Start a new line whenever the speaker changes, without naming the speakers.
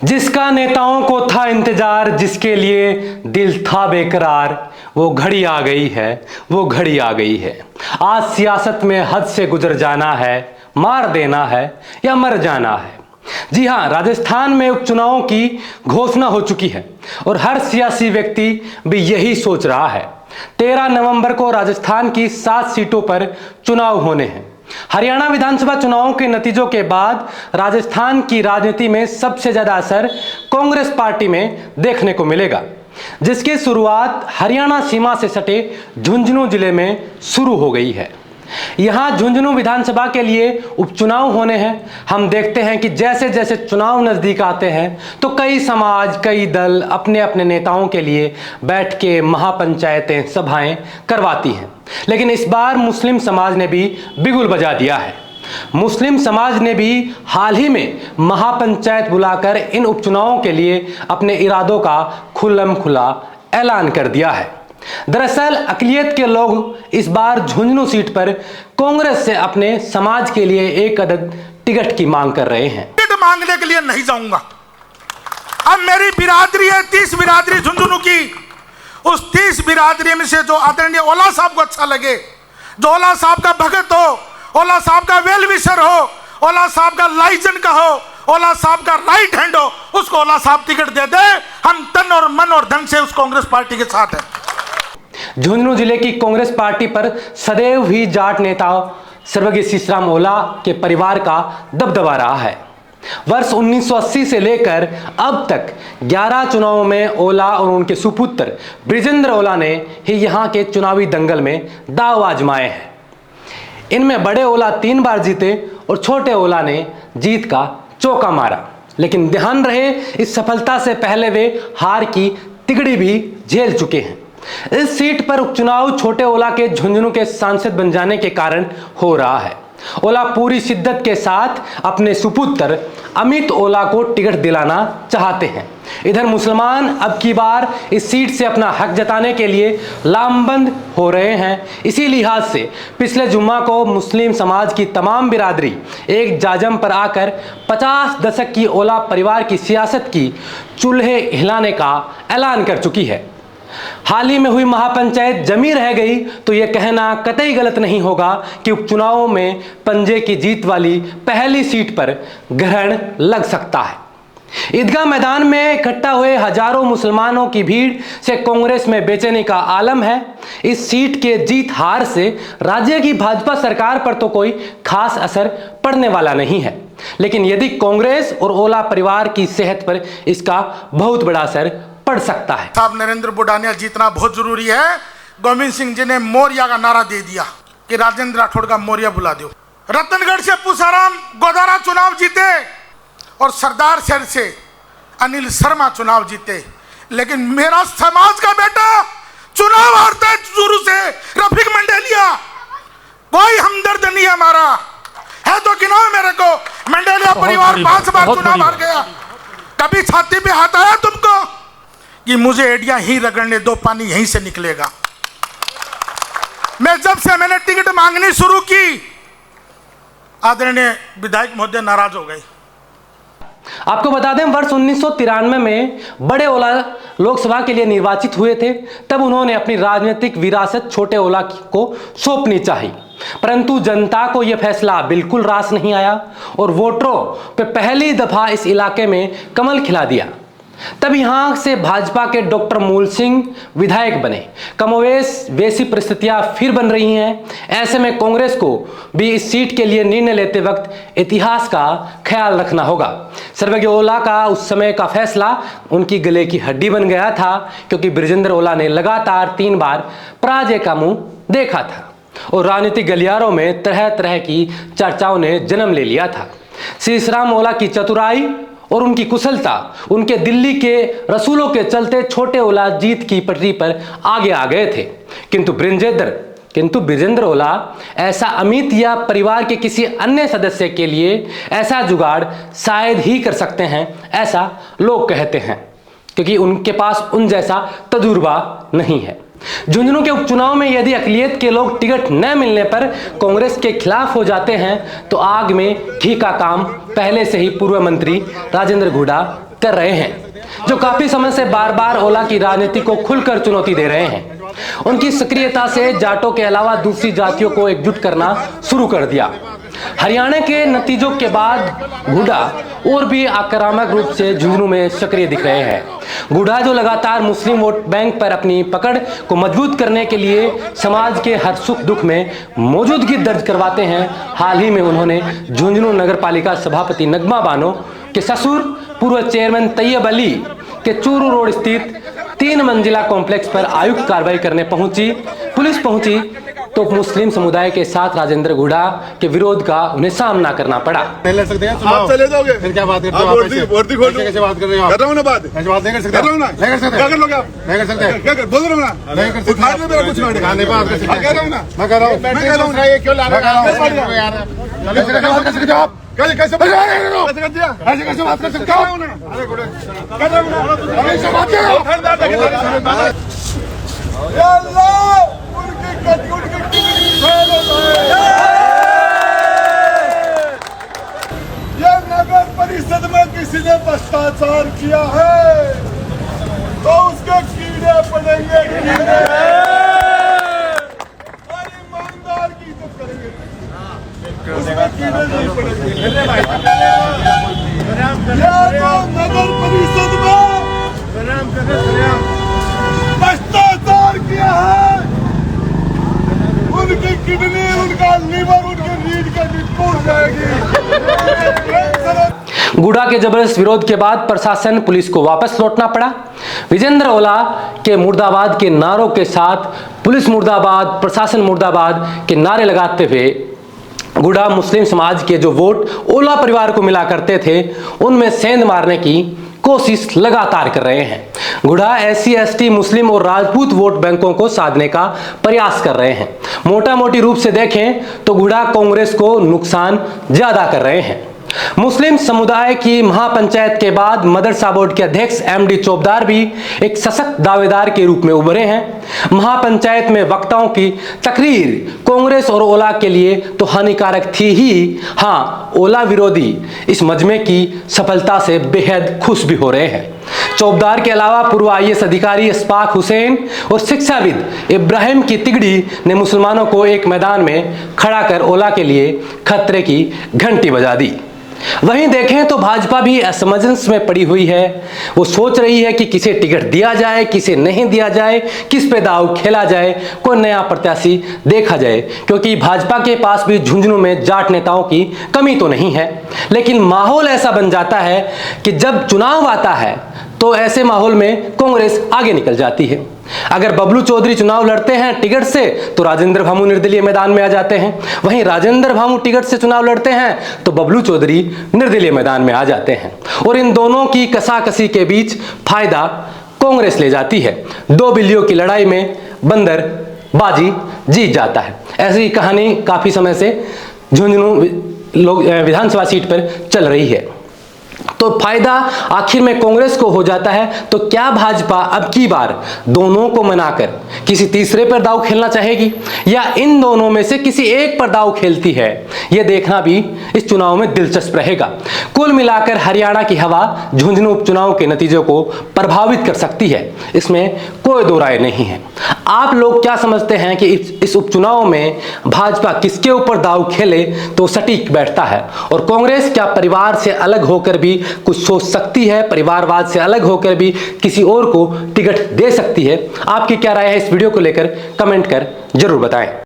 जिसका नेताओं को था इंतजार, जिसके लिए दिल था बेकरार, वो घड़ी आ गई है, वो घड़ी आ गई है। आज सियासत में हद से गुजर जाना है, मार देना है या मर जाना है। जी हां, राजस्थान में उपचुनावों की घोषणा हो चुकी है और हर सियासी व्यक्ति भी यही सोच रहा है। 13 नवंबर को राजस्थान की 7 सीटों पर चुनाव होने हैं। हरियाणा विधानसभा चुनावों के नतीजों के बाद राजस्थान की राजनीति में सबसे ज्यादा असर कांग्रेस पार्टी में देखने को मिलेगा, जिसकी शुरुआत हरियाणा सीमा से सटे झुंझुनू जिले में शुरू हो गई है। यहां झुंझुनू विधानसभा के लिए उपचुनाव होने हैं। हम देखते हैं कि जैसे जैसे चुनाव नजदीक आते हैं तो कई समाज, कई दल अपने अपने नेताओं के लिए बैठ के महापंचायतें, सभाएं करवाती हैं। लेकिन इस बार मुस्लिम समाज ने भी बिगुल बजा दिया है। मुस्लिम समाज ने भी हाल ही में महापंचायत बुलाकर इन उपचुनावों के लिए अपने इरादों का खुल्लम खुला ऐलान कर दिया है। दरअसल अकलियत के लोग इस बार झुंझुनू सीट पर कांग्रेस से अपने समाज के लिए एक अदद टिकट की मांग कर रहे हैं।
टिकट मांगने के लिए नहीं जाऊंगा। अब मेरी बिरादरी है 30 बिरादरी झुंझुनू की। उस 30 बिरादरी में से जो आदरणीय ओला साहब को अच्छा लगे, जो ओला साहब का भगत हो, ओला साहब का वेल विशर हो, ओला साहब का लाइजन का हो, ओला साहब का राइट हैंड हो, उसको ओला साहब टिकट दे दे। हम तन और मन और धन से उस कांग्रेस पार्टी के साथ हैं।
झुंझुनू जिले की कांग्रेस पार्टी पर सदैव ही जाट नेता स्वर्गीय शीशराम ओला के परिवार का दबदबा रहा है। वर्ष 1980 से लेकर अब तक 11 चुनावों में ओला और उनके सुपुत्र बृजेंद्र ओला ने ही यहां के चुनावी दंगल में दांव आजमाए हैं। इनमें बड़े ओला 3 बार जीते और छोटे ओला ने जीत का चौका मारा। लेकिन ध्यान रहे, इस सफलता से पहले वे हार की तिगड़ी भी झेल चुके हैं। इस सीट पर उपचुनाव छोटे ओला के झुंझुनू के सांसद बन जाने के कारण हो रहा है। ओला पूरी शिद्दत के साथ अपने सुपुत्र अमित ओला को टिकट दिलाना चाहते हैं। इधर मुसलमान अब की बार इस सीट से अपना हक जताने के लिए लामबंद हो रहे हैं। इसी लिहाज से पिछले जुम्मा को मुस्लिम समाज की तमाम बिरादरी एक जाजम पर आकर 50 दशक की ओला परिवार की सियासत की चूल्हे हिलाने का ऐलान कर चुकी है। हाल ही में हुई महापंचायत जमी रह गई तो यह कहना कतई गलत नहीं होगा कि उपचुनावों में पंजे की जीत वाली पहली सीट पर ग्रहण लग सकता है। ईदगाह मैदान में इकट्ठा हुए हजारों मुसलमानों की भीड़ से कांग्रेस में बेचैनी का आलम है। इस सीट के जीत हार से राज्य की भाजपा सरकार पर तो कोई खास असर पड़ने वाला नहीं है, लेकिन यदि कांग्रेस और ओला परिवार की सेहत पर इसका बहुत बड़ा असर पड़ सकता है।
साहब नरेंद्र बुडानिया जीतना बहुत जरूरी है। गोविंद सिंह जी ने मौर्या का नारा दे दिया कि राजेंद्र राठौड़ का मौर्या बुला दो। रतनगढ़ से पूसाराम गोदारा चुनाव जीते और सरदार शहर से अनिल शर्मा चुनाव जीते, लेकिन मेरा समाज का बेटा चुनाव हारता है शुरू से। रफीक मंडेलिया, कोई हमदर्द नहीं हमारा है तो गिनाओ मेरे को। मंडेलिया परिवार 5 बार चुनाव हार गया। कभी छाती पे हाथ आया तुमको कि मुझे एडिया ही रगड़ने दो, पानी यहीं से निकलेगा। मैंने टिकट मांगनी शुरू की, आदरणीय विधायक महोदय नाराज हो गए।
आपको बता दें, वर्ष 1993 में बड़े ओला लोकसभा के लिए निर्वाचित हुए थे। तब उन्होंने अपनी राजनीतिक विरासत छोटे ओला को सौंपनी चाहिए, परंतु जनता को यह फैसला बिल्कुल रास नहीं आया और वोटरों पे पहली दफा इस इलाके में कमल खिला दिया। तब यहां से भाजपा के डॉक्टर मूल सिंह विधायक बने। कमोवेश वैसी परिस्थितियां फिर बन रही हैं। ऐसे में कांग्रेस को भी इस सीट के लिए निर्णय लेते वक्त इतिहास का ख्याल रखना होगा। स्वर्गीय ओला का उस समय का फैसला उनकी गले की हड्डी बन गया था, क्योंकि बृजेंद्र ओला ने लगातार 3 बार पराजय का मुंह देखा था और राजनीतिक गलियारों में तरह तरह की चर्चाओं ने जन्म ले लिया था। शीशराम ओला की चतुराई और उनकी कुशलता, उनके दिल्ली के रसूलों के चलते छोटे ओला जीत की पटरी पर आगे आ गए थे। किंतु बृजेंद्र ओला ऐसा अमित या परिवार के किसी अन्य सदस्य के लिए ऐसा जुगाड़ शायद ही कर सकते हैं, ऐसा लोग कहते हैं, क्योंकि उनके पास उन जैसा तजुर्बा नहीं है। झुंझुनू के उपचुनाव में यदि अकलियत के लोग टिकट न मिलने पर कांग्रेस के खिलाफ हो जाते हैं तो आग में घी का काम पहले से ही पूर्व मंत्री राजेंद्र हुड्डा कर रहे हैं, जो काफी समय से बार बार ओला की राजनीति को खुलकर चुनौती दे रहे हैं। उनकी सक्रियता से जाटों के अलावा दूसरी जातियों को एकजुट करना शुरू कर दिया। हरियाणा के नतीजों के बाद गुडा और भी आक्रामक रूप से झुंझुनू में सक्रिय दिख रहे हैं। गुडा जो लगातार मुस्लिम वोट बैंक पर अपनी पकड़ को मजबूत करने के लिए समाज के हर सुख दुख में मौजूदगी दर्ज करवाते हैं। हाल ही में उन्होंने झुंझुनू नगर पालिका सभापति नगमा बानो के ससुर पूर्व चेयरमैन तैयब अली के चूरू रोड स्थित 3 मंजिला कॉम्प्लेक्स पर आयुक्त कार्रवाई करने पुलिस पहुंची तो मुस्लिम समुदाय के साथ राजेंद्र गुडा के विरोध का उन्हें सामना करना पड़ा।
नहीं लड़ सकते हैं,
आप चले जाओगे
फिर क्या बात करते हो?
वर्दी खोल
कैसे बात कर रहे हो आप?
कर रहा हूँ ना बात,
ऐसे बात नहीं कर सकते,
कर रहा हूँ ना,
नहीं कर सकते,
क्या कर लोगे आप?
नहीं कर सकते,
क्या कर बोल रहा हूँ ना,
नहीं कर सकते,
उठा दो मेरा कुछ नहीं,
नहीं बात कर सकते,
कह रहा हूँ ना,
मैं कह रहा हूँ,
मैं कह रहा हूँ
ये क्यों ला रहे हो यार? कैसे कर सकते हो आप?
कैसे
कैसे कर
दिया,
ऐसे कैसे बात कर सकते हो?
कर रहा हूँ ना,
ऐसे बात करो।
ये नगर परिषद में किसी ने भ्रष्टाचार किया है तो उसके कीड़े पड़ेंगे, कीड़े और ईमानदार की इज्जत करेंगे, उसमें कीड़े नहीं पड़ेंगे। ये तो नगर परिषद में भ्रष्टाचार किया है, उनकी किडनी, उनका लीवर, उनके रीढ़ की हड्डी टूट जाएगी।
गुडा के जबरदस्त विरोध के बाद प्रशासन पुलिस को वापस लौटना पड़ा। विजेंद्र ओला के मुर्दाबाद के नारों के साथ पुलिस मुर्दाबाद, प्रशासन मुर्दाबाद के नारे लगाते हुए गुडा मुस्लिम समाज के जो वोट ओला परिवार को मिला करते थे उनमें सेंध मारने की कोशिश लगातार कर रहे हैं। गुडा SC ST मुस्लिम और राजपूत वोट बैंकों को साधने का प्रयास कर रहे हैं। मोटा मोटी रूप से देखें तो गुडा कांग्रेस को नुकसान ज्यादा कर रहे हैं। मुस्लिम समुदाय की महापंचायत के बाद मदरसा बोर्ड के अध्यक्ष MD चौबदार भी एक सशक्त दावेदार के रूप में उभरे हैं। महापंचायत में वक्ताओं की तकरीर कांग्रेस और ओला के लिए तो हानिकारक थी ही, हाँ, ओला विरोधी इस मजमे की सफलता से बेहद खुश भी हो रहे हैं। चौबदार के अलावा पूर्व IAS अधिकारी इस्फाक हुसैन और शिक्षाविद इब्राहिम की तिगड़ी ने मुसलमानों को एक मैदान में खड़ा कर ओला के लिए खतरे की घंटी बजा दी। वहीं देखें तो भाजपा भी असमंजस में पड़ी हुई है। वो सोच रही है कि किसे टिकट दिया जाए, किसे नहीं दिया जाए, किस पे दाव खेला जाए, कोई नया प्रत्याशी देखा जाए, क्योंकि भाजपा के पास भी झुंझुनू में जाट नेताओं की कमी तो नहीं है। लेकिन माहौल ऐसा बन जाता है कि जब चुनाव आता है तो ऐसे माहौल में कांग्रेस आगे निकल जाती है। अगर बबलू चौधरी चुनाव लड़ते हैं टिकट से तो राजेंद्र भामू निर्दलीय मैदान में आ जाते हैं। वहीं राजेंद्र भामू टिकट से चुनाव लड़ते हैं तो बबलू चौधरी निर्दलीय मैदान में आ जाते हैं और इन दोनों की कसाकसी के बीच फायदा कांग्रेस ले जाती है। 2 बिल्लियों की लड़ाई में बंदर बाजी जीत जाता है। ऐसी कहानी काफी समय से झुंझुनू विधानसभा सीट पर चल रही है। तो फायदा आखिर में कांग्रेस को हो जाता है। तो क्या भाजपा अब की बार दोनों को मनाकर किसी तीसरे पर दांव खेलना चाहेगी या इन दोनों में से किसी एक पर दांव खेलती है? यह देखना भी इस चुनाव में दिलचस्प रहेगा। कुल मिलाकर हरियाणा की हवा झुंझुनू उपचुनाव के नतीजों को प्रभावित कर सकती है, इसमें कोई दो राय नहीं है। आप लोग क्या समझते हैं कि इस उपचुनाव में भाजपा किसके ऊपर दांव खेले तो सटीक बैठता है और कांग्रेस क्या परिवार से अलग होकर भी कुछ सोच सकती है, परिवारवाद से अलग होकर भी किसी और को टिकट दे सकती है? आपकी क्या राय है इस वीडियो को लेकर कमेंट कर जरूर बताएं।